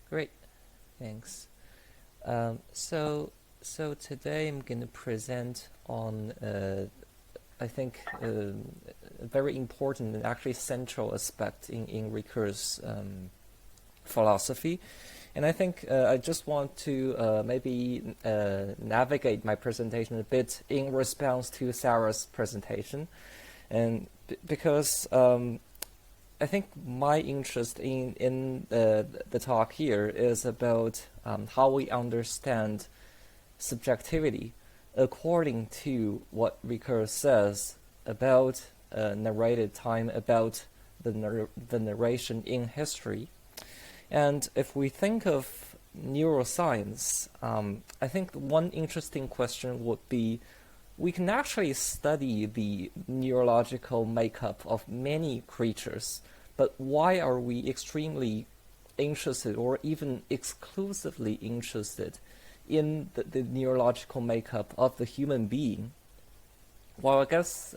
Great, thanks. So today I'm going to present on, I think, a very important and actually central aspect in Ricœur's philosophy. And I think I just want to maybe navigate my presentation a bit in response to Sarah's presentation. And because I think my interest in the talk here is about how we understand subjectivity according to what Ricœur says about narrated time, about the narration in history. And if we think of neuroscience, I think one interesting question would be, we can actually study the neurological makeup of many creatures, but why are we extremely interested or even exclusively interested in the neurological makeup of the human being? Well, I guess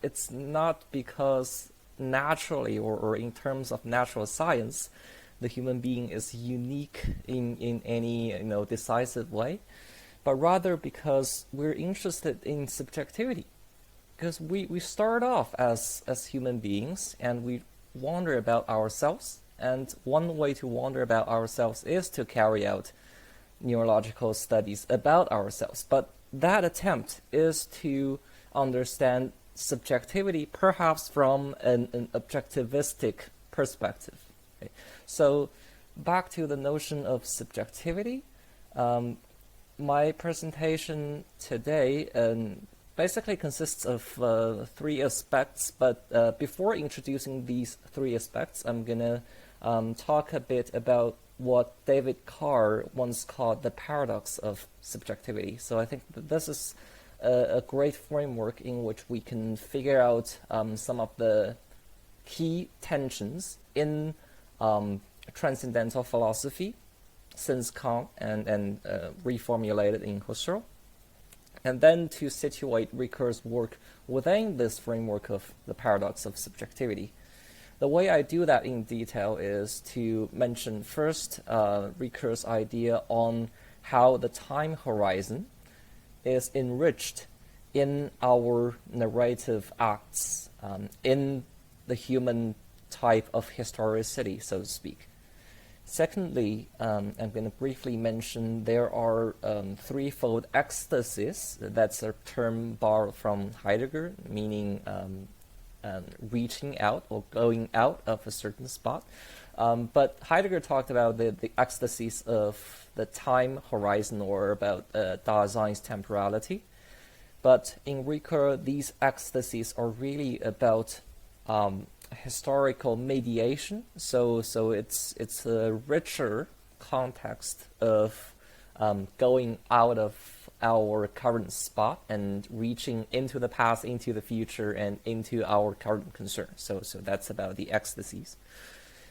it's not because naturally or in terms of natural science, the human being is unique in any decisive way, but rather because we're interested in subjectivity. Because we start off as human beings and we wonder about ourselves, and one way to wonder about ourselves is to carry out neurological studies about ourselves. But that attempt is to understand subjectivity perhaps from an objectivistic perspective. Okay? So back to the notion of subjectivity, my presentation today basically consists of three aspects, but before introducing these three aspects, I'm going to talk a bit about what David Carr once called the paradox of subjectivity. So I think that this is a great framework in which we can figure out some of the key tensions in transcendental philosophy since Kant and reformulated in Husserl, and then to situate Ricœur's work within this framework of the paradox of subjectivity. The way I do that in detail is to mention first Ricœur's idea on how the time horizon is enriched in our narrative acts, in the human type of historicity, so to speak. Secondly, I'm going to briefly mention there are threefold ecstasies. That's a term borrowed from Heidegger, meaning reaching out or going out of a certain spot. But Heidegger talked about the ecstasies of the time horizon, or about Dasein's temporality. But in Ricœur, these ecstasies are really about historical mediation, so it's a richer context of going out of our current spot and reaching into the past, into the future, and into our current concern. So that's about the ecstasies.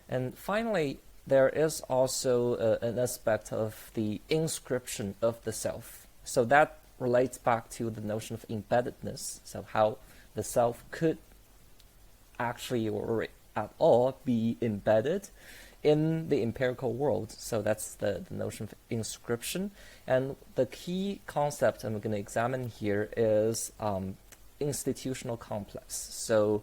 And finally, there is also an aspect of the inscription of the self. So that relates back to the notion of embeddedness, so how the self could actually or at all be embedded in the empirical world. So that's the notion of inscription. And the key concept I'm going to examine here is institutional complex. So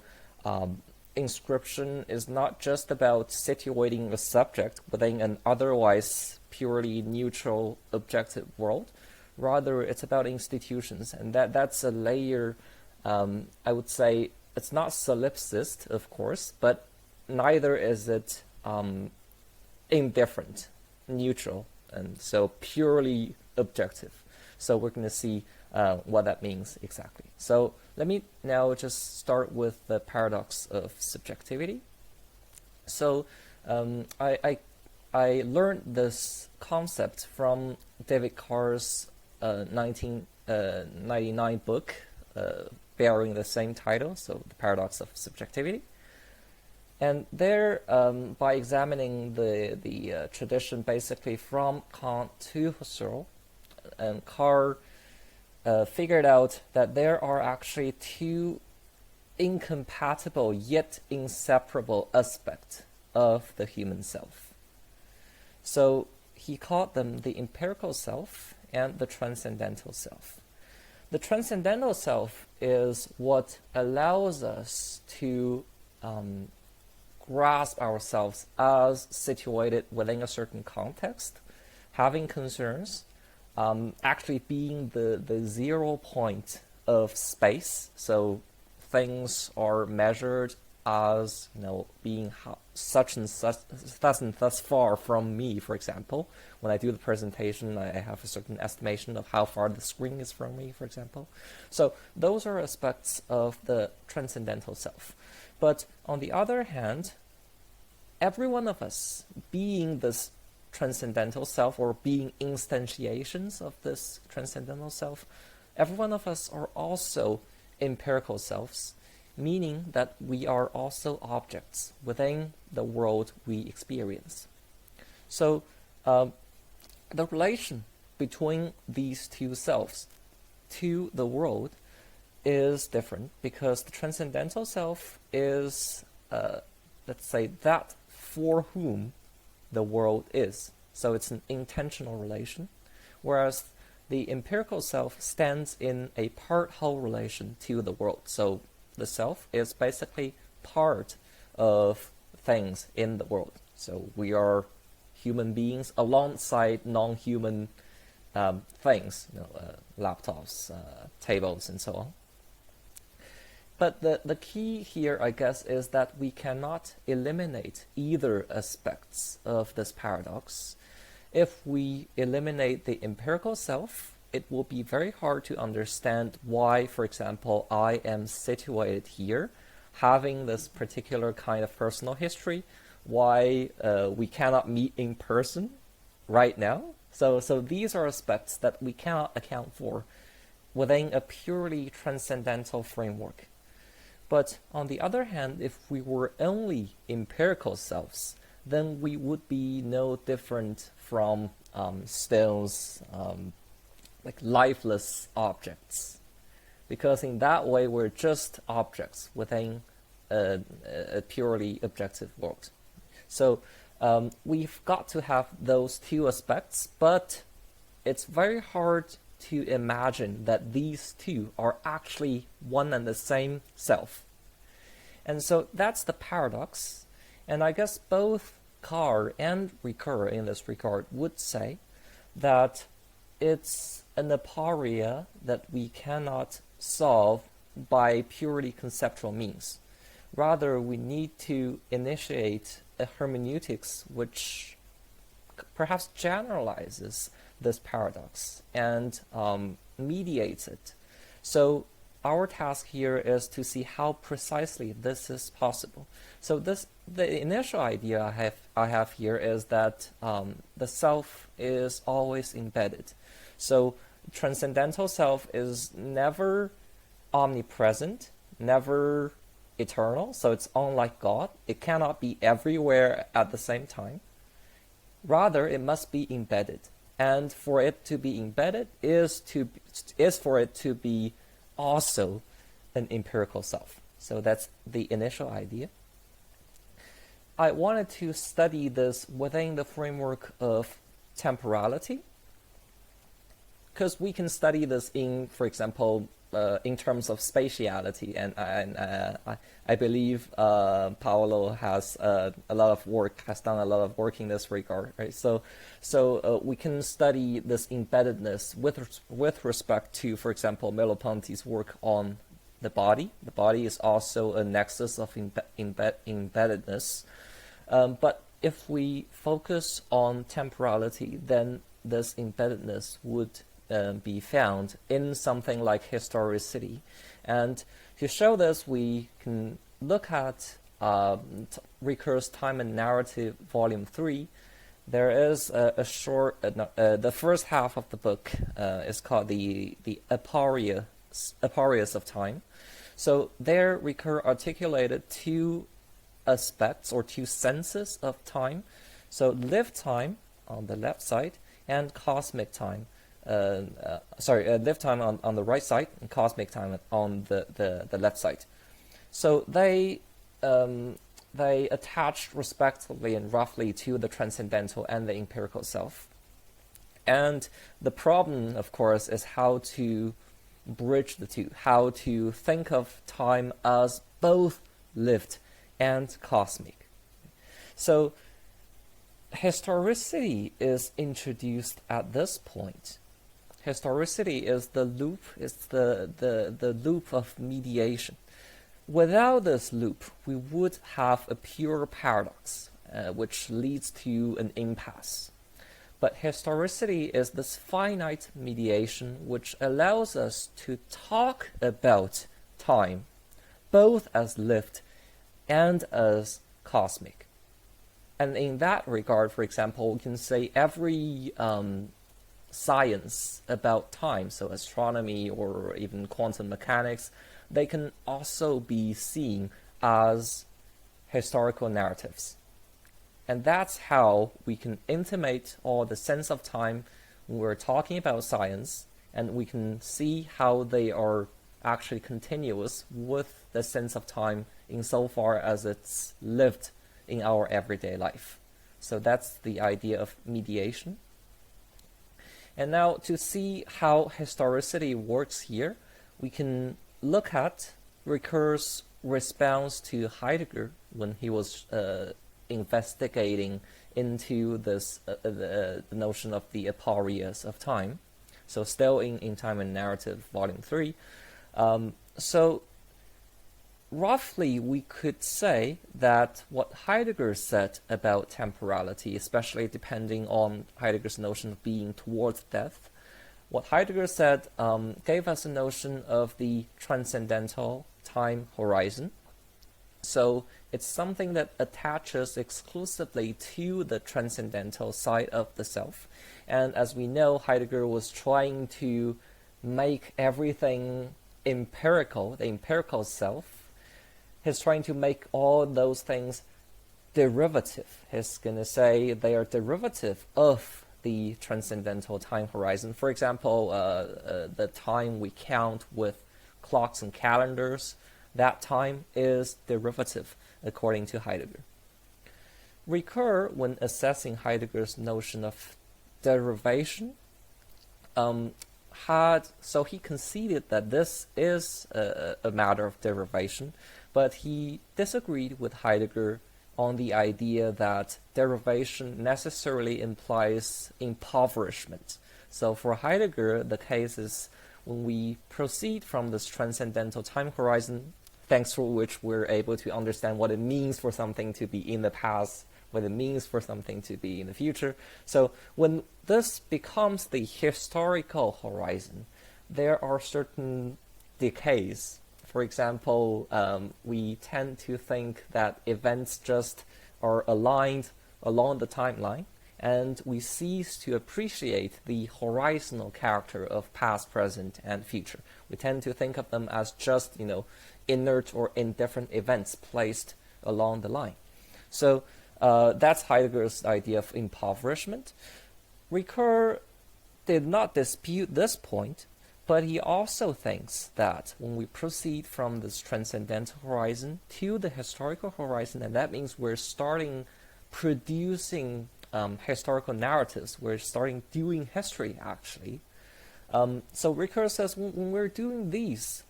inscription is not just about situating a subject within an otherwise purely neutral objective world. Rather, it's about institutions, and that's a layer, I would say. It's not solipsist, of course, but neither is it indifferent, neutral, and so purely objective. So we're going to see what that means exactly. So let me now just start with the paradox of subjectivity. So I learned this concept from David Carr's 1999 book, bearing the same title, so the paradox of subjectivity. And there, by examining the tradition basically from Kant to Husserl, and Carr figured out that there are actually two incompatible yet inseparable aspects of the human self. So he called them the empirical self and the transcendental self. The transcendental self is what allows us to grasp ourselves as situated within a certain context, having concerns, actually being the 0 point of space. So things are measured as, being such and such, thus and thus far from me, for example. When I do the presentation, I have a certain estimation of how far the screen is from me, for example. So those are aspects of the transcendental self. But on the other hand, every one of us, being this transcendental self or being instantiations of this transcendental self, every one of us are also empirical selves, meaning that we are also objects within the world we experience. So the relation between these two selves to the world is different, because the transcendental self is, let's say, that for whom the world is. So it's an intentional relation, whereas the empirical self stands in a part-whole relation to the world. So the self is basically part of things in the world. So we are human beings alongside non-human things, laptops, tables, and so on. But the key here, I guess, is that we cannot eliminate either aspects of this paradox. If we eliminate the empirical self, it will be very hard to understand why, for example, I am situated here, having this particular kind of personal history, why we cannot meet in person right now. So these are aspects that we cannot account for within a purely transcendental framework. But on the other hand, if we were only empirical selves, then we would be no different from stones, like lifeless objects. Because in that way, we're just objects within a purely objective world. So we've got to have those two aspects, but it's very hard to imagine that these two are actually one and the same self. And so that's the paradox. And I guess both Carr and Ricœur in this regard would say that it's an aporia that we cannot solve by purely conceptual means. Rather, we need to initiate a hermeneutics which perhaps generalizes this paradox and mediates it. So our task here is to see how precisely this is possible. So the initial idea I have here is that the self is always embedded. So transcendental self is never omnipresent, never eternal, so it's unlike God. It cannot be everywhere at the same time. Rather, it must be embedded. And for it to be embedded is for it to be also an empirical self. So that's the initial idea. I wanted to study this within the framework of temporality, because we can study this in, for example, in terms of spatiality, and I believe Paolo has done a lot of work in this regard, right? So we can study this embeddedness with respect to, for example, Merleau-Ponty's work on the body. The body is also a nexus of embeddedness, but if we focus on temporality, then this embeddedness would be found in something like historicity. And to show this, we can look at Ricœur's Time and Narrative, Volume 3. There is a short, the first half of the book is called the Aporias of Time. So there Ricœur articulated two aspects or two senses of time. So lived time on the left side and cosmic time. Lived time on the right side and cosmic time on the left side. So they they attach respectively and roughly to the transcendental and the empirical self. And the problem, of course, is how to bridge the two, how to think of time as both lived and cosmic. So historicity is introduced at this point. Historicity is the loop, it's the loop of mediation. Without this loop, we would have a pure paradox, which leads to an impasse. But historicity is this finite mediation which allows us to talk about time, both as lived and as cosmic. And in that regard, for example, we can say every science about time, so astronomy or even quantum mechanics, they can also be seen as historical narratives. And that's how we can intimate all the sense of time when we're talking about science, and we can see how they are actually continuous with the sense of time insofar as it's lived in our everyday life. So that's the idea of mediation. And now to see how historicity works here, we can look at Ricœur's response to Heidegger when he was investigating into this the notion of the aporias of time. So still in Time and Narrative, Volume 3. So roughly we could say that what Heidegger said about temporality, especially depending on Heidegger's notion of being towards death, what Heidegger said gave us a notion of the transcendental time horizon. So it's something that attaches exclusively to the transcendental side of the self. And as we know, Heidegger was trying to make everything empirical, the empirical self. He's trying to make all those things derivative. He's going to say they are derivative of the transcendental time horizon. For example, the time we count with clocks and calendars, that time is derivative, according to Heidegger. Ricœur, when assessing Heidegger's notion of derivation, so he conceded that this is a matter of derivation, but he disagreed with Heidegger on the idea that derivation necessarily implies impoverishment. So for Heidegger, the case is when we proceed from this transcendental time horizon, thanks to which we're able to understand what it means for something to be in the past, what it means for something to be in the future. So when this becomes the historical horizon, there are certain decays. For example, we tend to think that events just are aligned along the timeline, and we cease to appreciate the horizontal character of past, present, and future. We tend to think of them as just, inert or indifferent events placed along the line. So that's Heidegger's idea of impoverishment. Ricœur did not dispute this point, but he also thinks that when we proceed from this transcendental horizon to the historical horizon, and that means we're starting producing historical narratives, we're starting doing history, actually. So Ricœur says when we're doing these,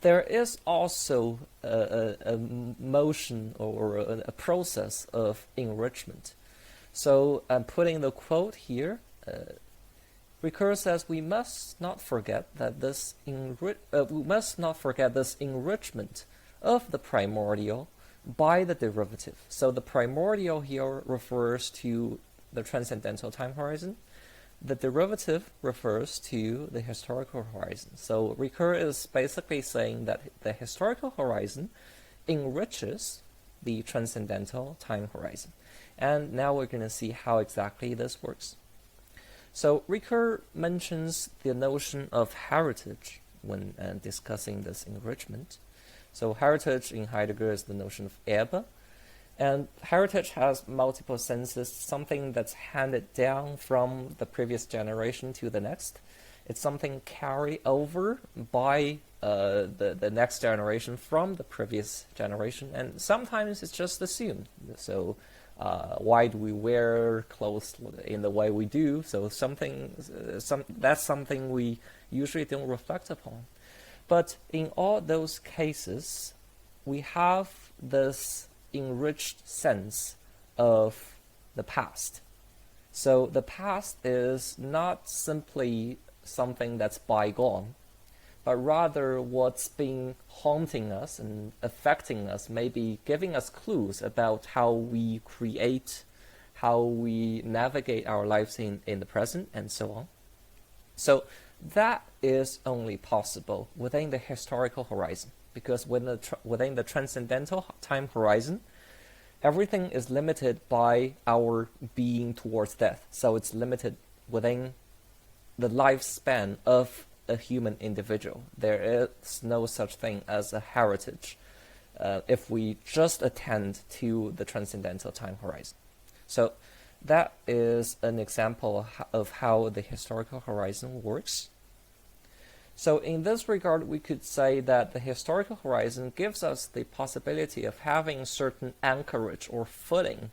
there is also a motion or a process of enrichment. So I'm putting the quote here. Ricœur says we must not forget that this enrichment of the primordial by the derivative. So the primordial here refers to the transcendental time horizon. The derivative refers to the historical horizon. So Ricœur is basically saying that the historical horizon enriches the transcendental time horizon. And now we're going to see how exactly this works. So Ricœur mentions the notion of heritage when discussing this enrichment. So heritage in Heidegger is the notion of Erbe. And heritage has multiple senses, something that's handed down from the previous generation to the next. It's something carried over by the next generation from the previous generation, and sometimes it's just assumed. So why do we wear clothes in the way we do? So that's something we usually don't reflect upon. But in all those cases, we have this enriched sense of the past. So the past is not simply something that's bygone, but rather what's been haunting us and affecting us, maybe giving us clues about how we create, how we navigate our lives in the present, and so on. So that is only possible within the historical horizon, because within the transcendental time horizon, everything is limited by our being towards death. So it's limited within the lifespan of a human individual. There is no such thing as a heritage if we just attend to the transcendental time horizon. So that is an example of how the historical horizon works. So in this regard, we could say that the historical horizon gives us the possibility of having certain anchorage or footing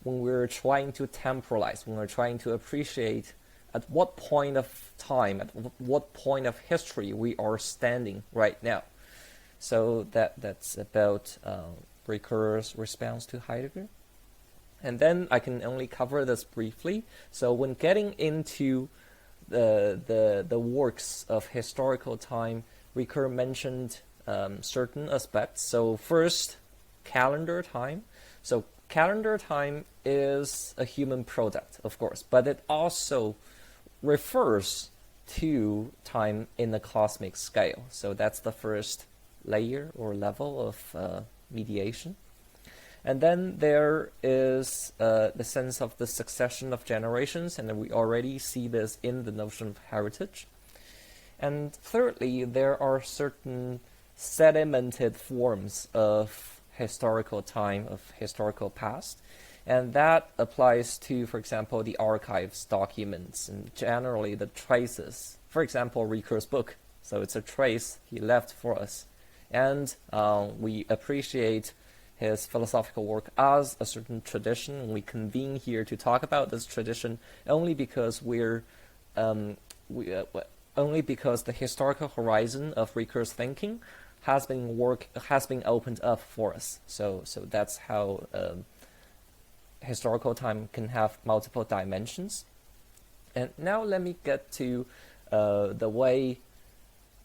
when we're trying to temporalize, when we're trying to appreciate at what point of time, at what point of history we are standing right now. So that's about Ricœur's response to Heidegger. And then I can only cover this briefly. So when getting into the works of historical time, Ricœur mentioned certain aspects. So first, calendar time. So calendar time is a human product, of course, but it also refers to time in the cosmic scale. So that's the first layer or level of mediation. And then there is the sense of the succession of generations, and we already see this in the notion of heritage. And thirdly, there are certain sedimented forms of historical time, of historical past, and that applies to, for example, the archives, documents, and generally the traces. For example, Ricœur's book. So it's a trace he left for us. And we appreciate his philosophical work as a certain tradition. We convene here to talk about this tradition only because only because the historical horizon of Ricœur's thinking has been opened up for us. So that's how historical time can have multiple dimensions. And now let me get to the way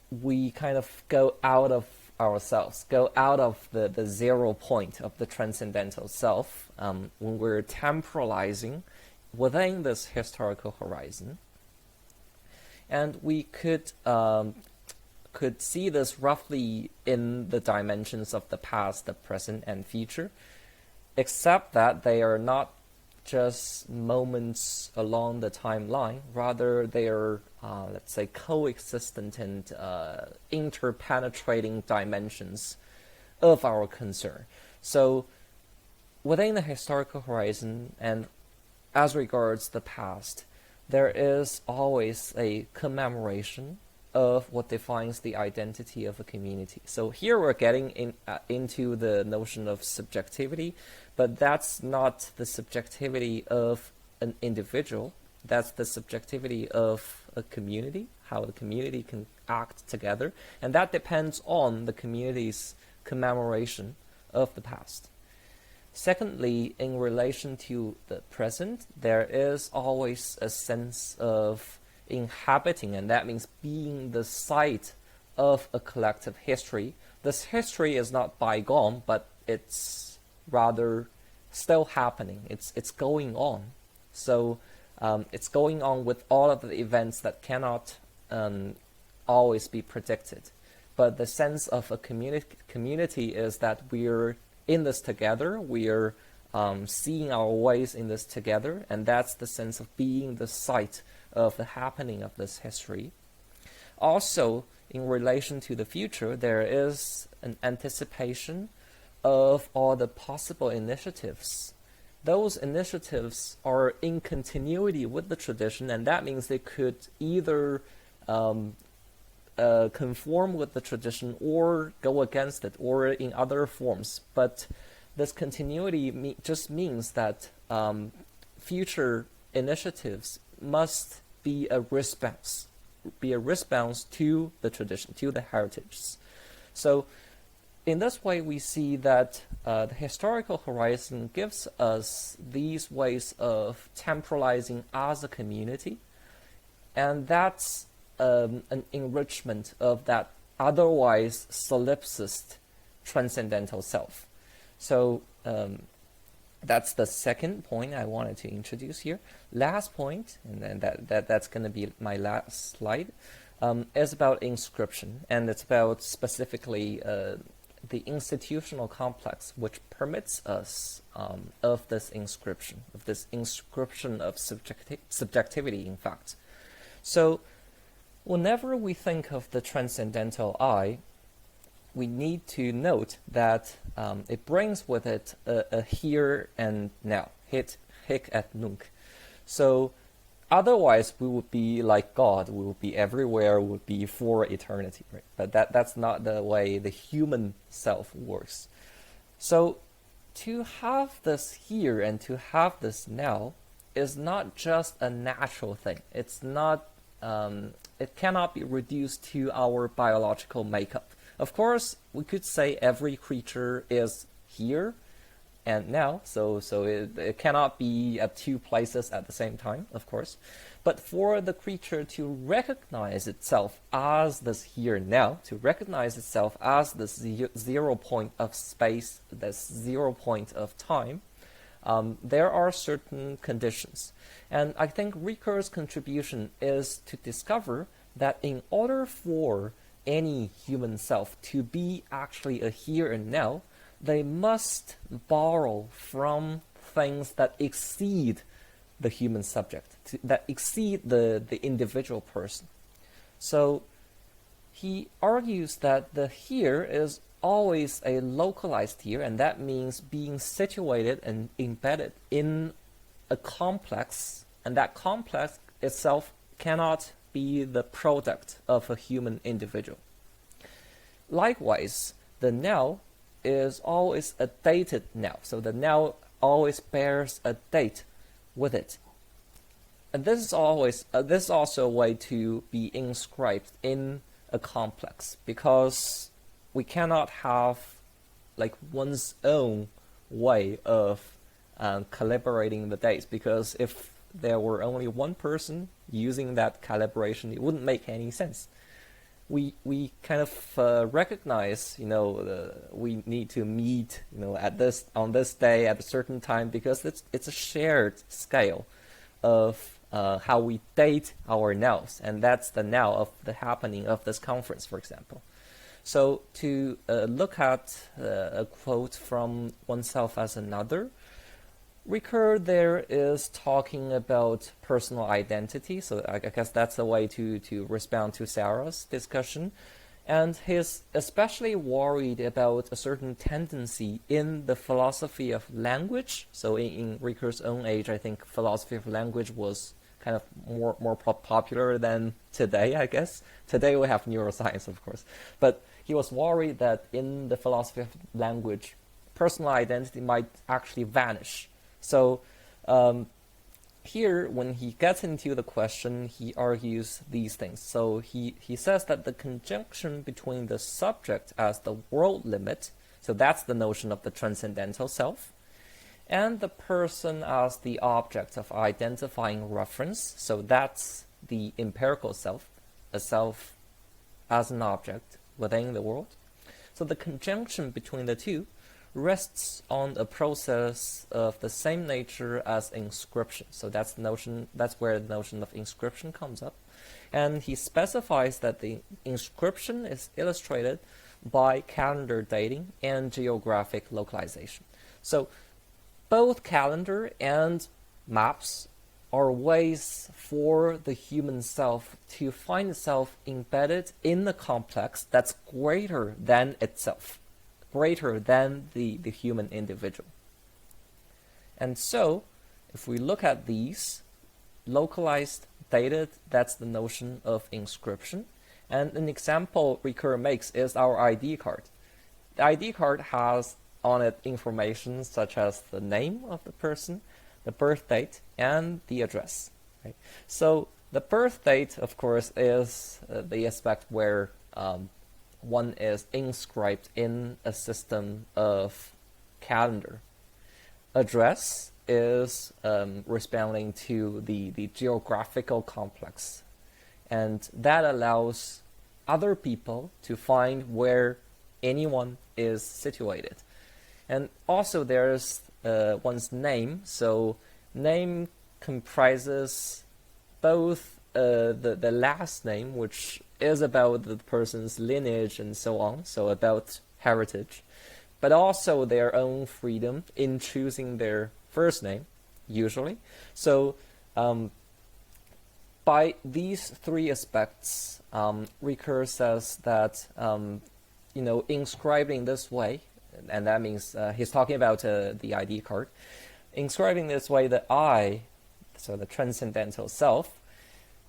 we kind of go out of ourselves, go out of the 0 point of the transcendental self when we're temporalizing within this historical horizon. And we could see this roughly in the dimensions of the past, the present, and future, except that they are not just moments along the timeline. Rather, they are, let's say, coexistent and interpenetrating dimensions of our concern. So within the historical horizon and as regards the past, there is always a commemoration of what defines the identity of a community. So here we're getting into the notion of subjectivity, but that's not the subjectivity of an individual. That's the subjectivity of a community, how the community can act together, and that depends on the community's commemoration of the past. Secondly, in relation to the present, there is always a sense of inhabiting, and that means being the site of a collective history. This history is not bygone, but it's rather still happening. It's going on. So it's going on with all of the events that cannot always be predicted. But the sense of a community is that we're in this together, we're seeing our ways in this together, and that's the sense of being the site of the happening of this history. Also, in relation to the future, there is an anticipation of all the possible initiatives. Those initiatives are in continuity with the tradition, and that means they could either conform with the tradition or go against it, or in other forms. But this continuity just means that future initiatives must be a response to the tradition, to the heritage. So in this way, we see that the historical horizon gives us these ways of temporalizing as a community, and that's an enrichment of that otherwise solipsist transcendental self. So that's the second point I wanted to introduce here. Last point, and then that's going to be my last slide, is about inscription, and it's about specifically the institutional complex which permits us of this inscription of subjectivity, in fact. So whenever we think of the transcendental I, we need to note that it brings with it a here and now, hic et nunc. So otherwise, we would be like God. We would be everywhere. We would be for eternity, right? But that's not the way the human self works. So to have this here and to have this now is not just a natural thing. It's not. It cannot be reduced to our biological makeup. Of course, we could say every creature is here and now, so it cannot be at two places at the same time, of course. But for the creature to recognize itself as this here and now, to recognize itself as this 0 point of space, this 0 point of time, there are certain conditions. And I think Ricœur's contribution is to discover that in order for any human self to be actually a here and now, they must borrow from things that exceed the human subject, that exceed the individual person. So he argues that the here is always a localized here, and that means being situated and embedded in a complex, and that complex itself cannot be the product of a human individual. Likewise, the now is always a dated now, so the now always bears a date with it. And this is also a way to be inscribed in a complex, because we cannot have like one's own way of calibrating the dates, because if there were only one person using that calibration, it wouldn't make any sense. We kind of recognize, we need to meet, on this day at a certain time, because it's a shared scale of how we date our nows, and that's the now of the happening of this conference, for example. So to look at a quote from oneself as another, Ricœur there is talking about personal identity, so I guess that's a way to respond to Sarah's discussion. And he's especially worried about a certain tendency in the philosophy of language. So in Ricœur's own age, I think philosophy of language was kind of more popular than today, I guess. Today we have neuroscience, of course. But he was worried that in the philosophy of language, personal identity might actually vanish. So here, when he gets into the question, he argues these things. So he says that the conjunction between the subject as the world limit, so that's the notion of the transcendental self, and the person as the object of identifying reference, so that's the empirical self, a self as an object within the world. So the conjunction between the two rests on a process of the same nature as inscription. So that's where the notion of inscription comes up. And he specifies that the inscription is illustrated by calendar dating and geographic localization. So both calendar and maps are ways for the human self to find itself embedded in a complex that's greater than itself, greater than the human individual. And so, if we look at these localized stated, that's the notion of inscription. And an example Ricœur makes is our ID card. The ID card has on it information such as the name of the person, the birth date, and the address. Right? So the birth date, of course, is the aspect where one is inscribed in a system of calendar. Address is responding to the geographical complex, and that allows other people to find where anyone is situated. And also there's one's name. So name comprises both the last name, which is about the person's lineage and so on, so about heritage, but also their own freedom in choosing their first name, usually. So by these three aspects, Ricœur says that inscribing this way, and that means he's talking about the ID card, inscribing this way the I, so the transcendental self,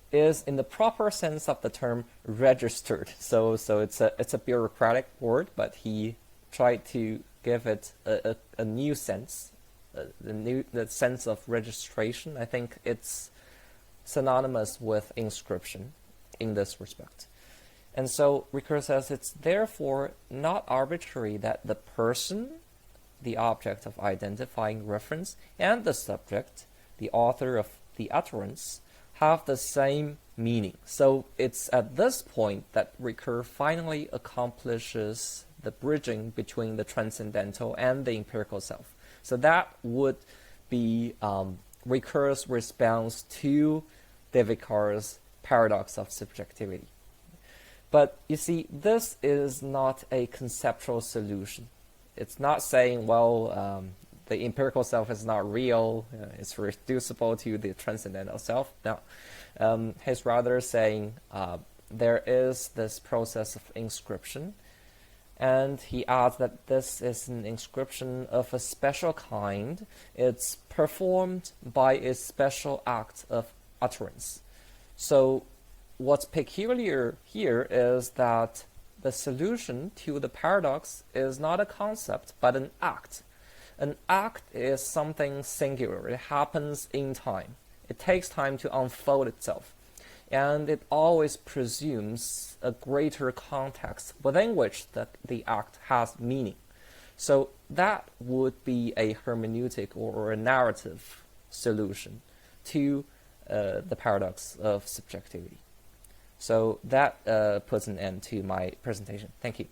is in the proper sense of the term registered. So it's a bureaucratic word, but he tried to give it a new sense, the sense of registration. I think it's synonymous with inscription in this respect. And so Ricœur says it's therefore not arbitrary that the person, the object of identifying reference, and the subject, the author of the utterance, have the same meaning. So it's at this point that Ricœur finally accomplishes the bridging between the transcendental and the empirical self. So that would be Ricœur's response to David Carr's paradox of subjectivity. But you see, this is not a conceptual solution. It's not saying, well, the empirical self is not real, it's reducible to the transcendental self. No, he's rather saying there is this process of inscription, and he adds that this is an inscription of a special kind. It's performed by a special act of utterance. So what's peculiar here is that the solution to the paradox is not a concept, but an act. An act is something singular. It happens in time. It takes time to unfold itself. And it always presumes a greater context within which the act has meaning. So that would be a hermeneutic or a narrative solution to the paradox of subjectivity. So that puts an end to my presentation. Thank you.